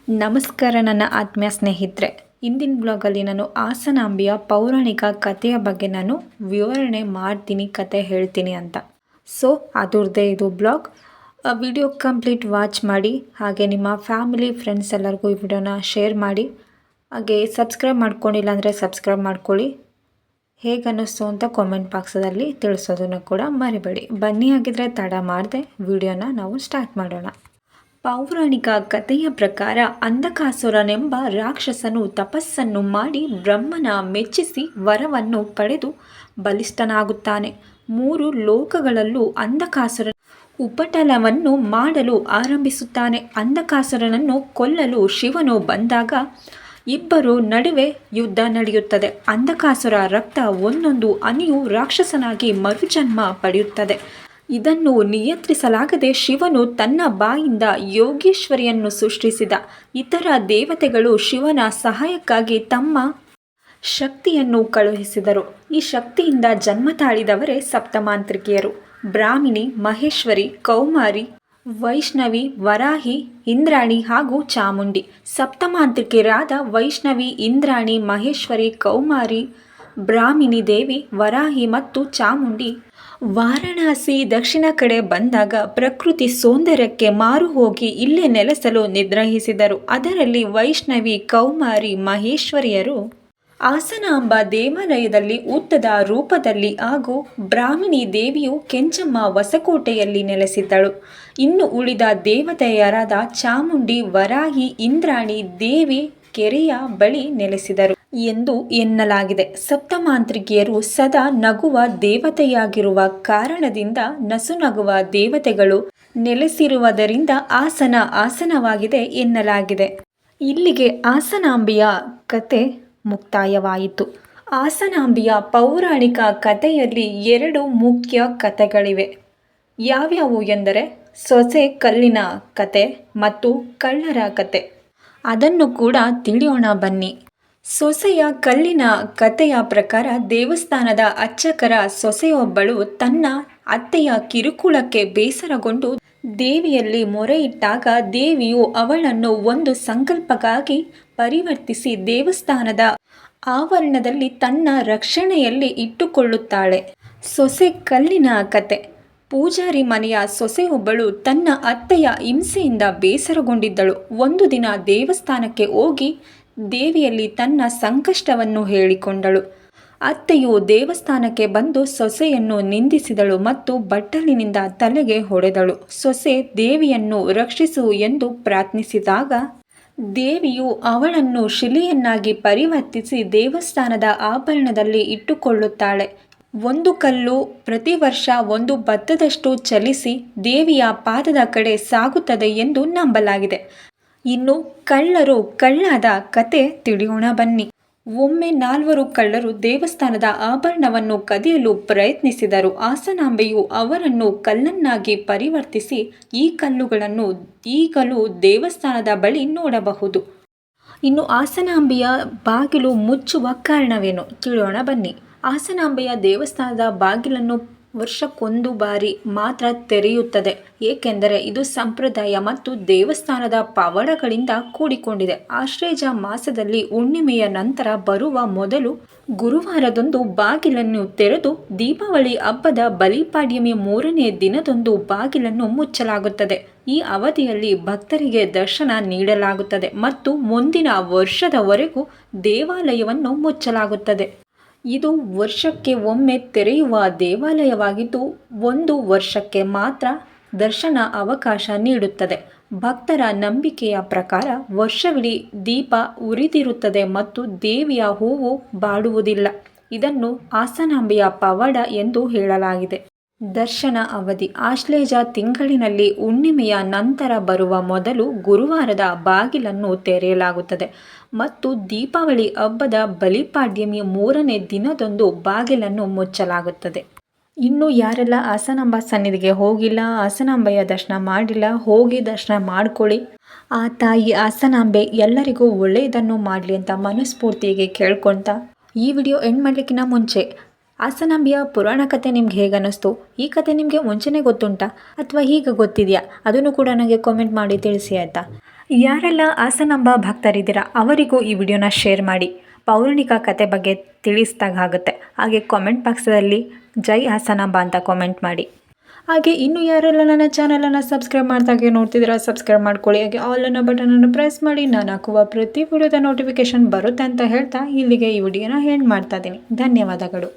ನಮಸ್ಕಾರ ನನ್ನ ಆತ್ಮೀಯ ಸ್ನೇಹಿತರೆ. ಇಂದಿನ ಬ್ಲಾಗಲ್ಲಿ ನಾನು ಹಾಸನಾಂಬೆಯ ಪೌರಾಣಿಕ ಕಥೆಯ ಬಗ್ಗೆ ನಾನು ವಿವರಣೆ ಮಾಡ್ತೀನಿ, ಕತೆ ಹೇಳ್ತೀನಿ ಅಂತ. ಸೊ ಅದರದ್ದೇ ಇದು ಬ್ಲಾಗ್. ವಿಡಿಯೋ ಕಂಪ್ಲೀಟ್ ವಾಚ್ ಮಾಡಿ, ಹಾಗೆ ನಿಮ್ಮ ಫ್ಯಾಮಿಲಿ ಫ್ರೆಂಡ್ಸ್ ಎಲ್ಲರಿಗೂ ಈ ವಿಡಿಯೋನ ಶೇರ್ ಮಾಡಿ, ಹಾಗೆ ಸಬ್ಸ್ಕ್ರೈಬ್ ಮಾಡ್ಕೊಂಡಿಲ್ಲ ಅಂದರೆ ಸಬ್ಸ್ಕ್ರೈಬ್ ಮಾಡ್ಕೊಳ್ಳಿ. ಹೇಗೆ ಅನ್ನಿಸ್ತು ಅಂತ ಕಾಮೆಂಟ್ ಬಾಕ್ಸಲ್ಲಿ ತಿಳಿಸೋದನ್ನು ಕೂಡ ಮರಿಬೇಡಿ. ಬನ್ನಿ, ಹಾಗಿದ್ರೆ ತಡ ಮಾಡದೆ ವಿಡಿಯೋನ ನಾವು ಸ್ಟಾರ್ಟ್ ಮಾಡೋಣ. ಪೌರಾಣಿಕ ಕಥೆಯ ಪ್ರಕಾರ ಅಂಧಕಾಸುರನೆಂಬ ರಾಕ್ಷಸನು ತಪಸ್ಸನ್ನು ಮಾಡಿ ಬ್ರಹ್ಮನ ಮೆಚ್ಚಿಸಿ ವರವನ್ನು ಪಡೆದು ಬಲಿಷ್ಠನಾಗುತ್ತಾನೆ. 3 ಲೋಕಗಳಲ್ಲೂ ಅಂಧಕಾಸುರ ಉಪಟಳವನ್ನು ಮಾಡಲು ಆರಂಭಿಸುತ್ತಾನೆ. ಅಂಧಕಾಸುರನನ್ನು ಕೊಲ್ಲಲು ಶಿವನು ಬಂದಾಗ ಇಬ್ಬರು ನಡುವೆ ಯುದ್ಧ ನಡೆಯುತ್ತದೆ. ಅಂಧಕಾಸುರ ರಕ್ತ ಒಂದೊಂದು ಹನಿಯು ರಾಕ್ಷಸನಾಗಿ ಮರುಜನ್ಮ ಪಡೆಯುತ್ತದೆ. ಇದನ್ನು ನಿಯಂತ್ರಿಸಲಾಗದೆ ಶಿವನು ತನ್ನ ಬಾಯಿಂದ ಯೋಗೇಶ್ವರಿಯನ್ನು ಸೃಷ್ಟಿಸಿದ. ಇತರ ದೇವತೆಗಳು ಶಿವನ ಸಹಾಯಕ್ಕಾಗಿ ತಮ್ಮ ಶಕ್ತಿಯನ್ನು ಕಳುಹಿಸಿದರು. ಈ ಶಕ್ತಿಯಿಂದ ಜನ್ಮ ತಾಳಿದವರೇ ಸಪ್ತಮಾಂತ್ರಿಕೆಯರು: ಬ್ರಾಹ್ಮಿಣಿ, ಮಹೇಶ್ವರಿ, ಕೌಮಾರಿ, ವೈಷ್ಣವಿ, ವರಾಹಿ, ಇಂದ್ರಾಣಿ ಹಾಗೂ ಚಾಮುಂಡಿ. ಸಪ್ತಮಾಂತ್ರಿಕೆಯರಾದ ವೈಷ್ಣವಿ, ಇಂದ್ರಾಣಿ, ಮಹೇಶ್ವರಿ, ಕೌಮಾರಿ, ಬ್ರಾಹ್ಮಿಣಿ ದೇವಿ, ವರಾಹಿ ಮತ್ತು ಚಾಮುಂಡಿ ವಾರಣಾಸಿ ದಕ್ಷಿಣ ಕಡೆ ಬಂದಾಗ ಪ್ರಕೃತಿ ಸೌಂದರ್ಯಕ್ಕೆ ಮಾರು ಹೋಗಿ ಇಲ್ಲೇ ನೆಲೆಸಲು ನಿರ್ಣಯಿಸಿದರು. ಅದರಲ್ಲಿ ವೈಷ್ಣವಿ, ಕೌಮಾರಿ, ಮಹೇಶ್ವರಿಯರು ಹಾಸನಾಂಬ ದೇವಾಲಯದಲ್ಲಿ ಉದ್ದದ ರೂಪದಲ್ಲಿ ಹಾಗೂ ಬ್ರಾಹ್ಮಿಣಿ ದೇವಿಯು ಕೆಂಚಮ್ಮ ಹೊಸಕೋಟೆಯಲ್ಲಿ ನೆಲೆಸಿದ್ದಳು. ಇನ್ನು ಉಳಿದ ದೇವತೆಯರಾದ ಚಾಮುಂಡಿ, ವರಾಹಿ, ಇಂದ್ರಾಣಿ ದೇವಿ ಕೆರೆಯ ಬಳಿ ನೆಲೆಸಿದರು ಎಂದು ಎನ್ನಲಾಗಿದೆ. ಸಪ್ತಮಾಂತ್ರಿಕೆಯರು ಸದಾ ನಗುವ ದೇವತೆಯಾಗಿರುವ ಕಾರಣದಿಂದ ನಸುನಗುವ ದೇವತೆಗಳು ನೆಲೆಸಿರುವುದರಿಂದ ಹಾಸನ ಹಾಸನವಾಗಿದೆ ಎನ್ನಲಾಗಿದೆ. ಇಲ್ಲಿಗೆ ಹಾಸನಾಂಬೆಯ ಕತೆ ಮುಕ್ತಾಯವಾಯಿತು. ಹಾಸನಾಂಬೆಯ ಪೌರಾಣಿಕ ಕಥೆಯಲ್ಲಿ 2 ಮುಖ್ಯ ಕಥೆಗಳಿವೆ. ಯಾವ್ಯಾವು ಎಂದರೆ ಸೊಸೆ ಕಲ್ಲಿನ ಕತೆ ಮತ್ತು ಕಳ್ಳರ ಕತೆ. ಅದನ್ನು ಕೂಡ ತಿಳಿಯೋಣ ಬನ್ನಿ. ಸೊಸೆಯ ಕಲ್ಲಿನ ಕಥೆಯ ಪ್ರಕಾರ ದೇವಸ್ಥಾನದ ಅರ್ಚಕರ ಸೊಸೆಯೊಬ್ಬಳು ತನ್ನ ಅತ್ತೆಯ ಕಿರುಕುಳಕ್ಕೆ ಬೇಸರಗೊಂಡು ದೇವಿಯಲ್ಲಿ ಮೊರೆಯಿಟ್ಟಾಗ ದೇವಿಯು ಅವಳನ್ನು ಒಂದು ಸಂಕಲ್ಪಕ್ಕಾಗಿ ಪರಿವರ್ತಿಸಿ ದೇವಸ್ಥಾನದ ಆವರಣದಲ್ಲಿ ತನ್ನ ರಕ್ಷಣೆಯಲ್ಲಿ ಇಟ್ಟುಕೊಳ್ಳುತ್ತಾಳೆ. ಸೊಸೆ ಕಲ್ಲಿನ ಕತೆ. ಪೂಜಾರಿ ಮನೆಯ ಸೊಸೆಯೊಬ್ಬಳು ತನ್ನ ಅತ್ತೆಯ ಹಿಂಸೆಯಿಂದ ಬೇಸರಗೊಂಡಿದ್ದಳು. ಒಂದು ದಿನ ದೇವಸ್ಥಾನಕ್ಕೆ ಹೋಗಿ ದೇವಿಯಲ್ಲಿ ತನ್ನ ಸಂಕಷ್ಟವನ್ನು ಹೇಳಿಕೊಂಡಳು. ಅತ್ತೆಯು ದೇವಸ್ಥಾನಕ್ಕೆ ಬಂದು ಸೊಸೆಯನ್ನು ನಿಂದಿಸಿದಳು ಮತ್ತು ಬಟ್ಟಲಿನಿಂದ ತಲೆಗೆ ಹೊಡೆದಳು. ಸೊಸೆ ದೇವಿಯನ್ನು ರಕ್ಷಿಸು ಎಂದು ಪ್ರಾರ್ಥಿಸಿದಾಗ ದೇವಿಯು ಅವಳನ್ನು ಶಿಲೆಯನ್ನಾಗಿ ಪರಿವರ್ತಿಸಿ ದೇವಸ್ಥಾನದ ಆಭರಣದಲ್ಲಿ ಇಟ್ಟುಕೊಳ್ಳುತ್ತಾಳೆ. ಒಂದು ಕಲ್ಲು ಪ್ರತಿ ವರ್ಷ 1 ಭತ್ತದಷ್ಟು ಚಲಿಸಿ ದೇವಿಯ ಪಾದದ ಕಡೆ ಸಾಗುತ್ತದೆ ಎಂದು ನಂಬಲಾಗಿದೆ. ಇನ್ನು ಕಳ್ಳಾದ ಕತೆ ತಿಳಿಯೋಣ ಬನ್ನಿ. ಒಮ್ಮೆ 4 ಕಳ್ಳರು ದೇವಸ್ಥಾನದ ಆಭರಣವನ್ನು ಕದಿಯಲು ಪ್ರಯತ್ನಿಸಿದರು. ಹಾಸನಾಂಬೆಯು ಅವರನ್ನು ಕಲ್ಲನ್ನಾಗಿ ಪರಿವರ್ತಿಸಿ ಈ ಕಲ್ಲುಗಳನ್ನು ಈಗಲೂ ದೇವಸ್ಥಾನದ ಬಳಿ ನೋಡಬಹುದು. ಇನ್ನು ಹಾಸನಾಂಬೆಯ ಬಾಗಿಲು ಮುಚ್ಚುವ ಕಾರಣವೇನು ತಿಳಿಯೋಣ ಬನ್ನಿ. ಹಾಸನಾಂಬೆಯ ದೇವಸ್ಥಾನದ ಬಾಗಿಲನ್ನು ವರ್ಷಕ್ಕೊಂದು ಬಾರಿ ಮಾತ್ರ ತೆರೆಯುತ್ತದೆ, ಏಕೆಂದರೆ ಇದು ಸಂಪ್ರದಾಯ ಮತ್ತು ದೇವಸ್ಥಾನದ ಪವಾಡಗಳಿಂದ ಕೂಡಿಕೊಂಡಿದೆ. ಆಶ್ಲೇಷ ಮಾಸದಲ್ಲಿ ಹುಣ್ಣಿಮೆಯ ನಂತರ ಬರುವ ಮೊದಲು ಗುರುವಾರದಂದು ಬಾಗಿಲನ್ನು ತೆರೆದು ದೀಪಾವಳಿ ಹಬ್ಬದ ಬಲಿಪಾಡ್ಯಮಿ 3ನೇ ದಿನದಂದು ಬಾಗಿಲನ್ನು ಮುಚ್ಚಲಾಗುತ್ತದೆ. ಈ ಅವಧಿಯಲ್ಲಿ ಭಕ್ತರಿಗೆ ದರ್ಶನ ನೀಡಲಾಗುತ್ತದೆ ಮತ್ತು ಮುಂದಿನ ವರ್ಷದವರೆಗೂ ದೇವಾಲಯವನ್ನು ಮುಚ್ಚಲಾಗುತ್ತದೆ. ಇದು ವರ್ಷಕ್ಕೆ ಒಮ್ಮೆ ತೆರೆಯುವ ದೇವಾಲಯವಾಗಿದ್ದು 1 ವರ್ಷಕ್ಕೆ ಮಾತ್ರ ದರ್ಶನ ಅವಕಾಶ ನೀಡುತ್ತದೆ. ಭಕ್ತರ ನಂಬಿಕೆಯ ಪ್ರಕಾರ ವರ್ಷವಿಡೀ ದೀಪ ಉರಿದಿರುತ್ತದೆ ಮತ್ತು ದೇವಿಯ ಹೂವು ಬಾಡುವುದಿಲ್ಲ. ಇದನ್ನು ಹಾಸನಾಂಬೆಯ ಪವಾಡ ಎಂದು ಹೇಳಲಾಗಿದೆ. ದರ್ಶನ ಅವಧಿ. ಆಶ್ಲೇಷ ತಿಂಗಳಿನಲ್ಲಿ ಹುಣ್ಣಿಮೆಯ ನಂತರ ಬರುವ ಮೊದಲು ಗುರುವಾರದ ಬಾಗಿಲನ್ನು ತೆರೆಯಲಾಗುತ್ತದೆ ಮತ್ತು ದೀಪಾವಳಿ ಹಬ್ಬದ ಬಲಿಪಾಡ್ಯಮಿ 3ನೇ ದಿನದಂದು ಬಾಗಿಲನ್ನು ಮುಚ್ಚಲಾಗುತ್ತದೆ. ಇನ್ನು ಯಾರೆಲ್ಲ ಹಾಸನಾಂಬ ಸನ್ನಿಧಿಗೆ ಹೋಗಿಲ್ಲ, ಹಾಸನಾಂಬೆಯ ದರ್ಶನ ಮಾಡಿಲ್ಲ, ಹೋಗಿ ದರ್ಶನ ಮಾಡ್ಕೊಳ್ಳಿ. ಆ ತಾಯಿ ಹಾಸನಾಂಬೆ ಎಲ್ಲರಿಗೂ ಒಳ್ಳೆಯದನ್ನು ಮಾಡಲಿ ಅಂತ ಮನಸ್ಫೂರ್ತಿಗೆ ಕೇಳ್ಕೊಳ್ತಾ ಈ ವಿಡಿಯೋ ಎಂಡ್ ಮಾಡಲಿಕ್ಕಿಂತ ಮುಂಚೆ ಹಾಸನಾಂಬೆಯ ಪುರಾಣ ಕಥೆ ನಿಮ್ಗೆ ಹೇಗೆ ಅನ್ನಿಸ್ತು? ಈ ಕಥೆ ನಿಮಗೆ ಮುಂಚೆನೇ ಗೊತ್ತುಂಟಾ ಅಥವಾ ಈಗ ಗೊತ್ತಿದೆಯಾ? ಅದನ್ನು ಕೂಡ ನನಗೆ ಕಾಮೆಂಟ್ ಮಾಡಿ ತಿಳಿಸಿ ಆಯಿತಾ. ಯಾರೆಲ್ಲ ಹಾಸನಾಂಬ ಭಕ್ತರಿದ್ದೀರಾ ಅವರಿಗೂ ಈ ವಿಡಿಯೋನ ಶೇರ್ ಮಾಡಿ. ಪೌರಾಣಿಕ ಕತೆ ಬಗ್ಗೆ ತಿಳಿಸ್ದಾಗುತ್ತೆ. ಹಾಗೆ ಕಾಮೆಂಟ್ ಬಾಕ್ಸಲ್ಲಿ ಜೈ ಹಾಸನಾಂಬ ಅಂತ ಕಾಮೆಂಟ್ ಮಾಡಿ. ಹಾಗೆ ಇನ್ನು ಯಾರೆಲ್ಲ ನನ್ನ ಚಾನಲನ್ನು ಸಬ್ಸ್ಕ್ರೈಬ್ ಮಾಡ್ದಾಗೆ ನೋಡ್ತಿದ್ದೀರಾ ಸಬ್ಸ್ಕ್ರೈಬ್ ಮಾಡ್ಕೊಳ್ಳಿ. ಹಾಗೆ ಆಲ್ ಅನ್ನೋ ಬಟನನ್ನು ಪ್ರೆಸ್ ಮಾಡಿ. ನಾನು ಹಾಕುವ ಪ್ರತಿ ವಿಡಿಯೋದ ನೋಟಿಫಿಕೇಶನ್ ಬರುತ್ತೆ ಅಂತ ಹೇಳ್ತಾ ಇಲ್ಲಿಗೆ ಈ ವಿಡಿಯೋನ ಎಂಡ್ ಮಾಡ್ತಾ ಇದ್ದೀನಿ. ಧನ್ಯವಾದಗಳು.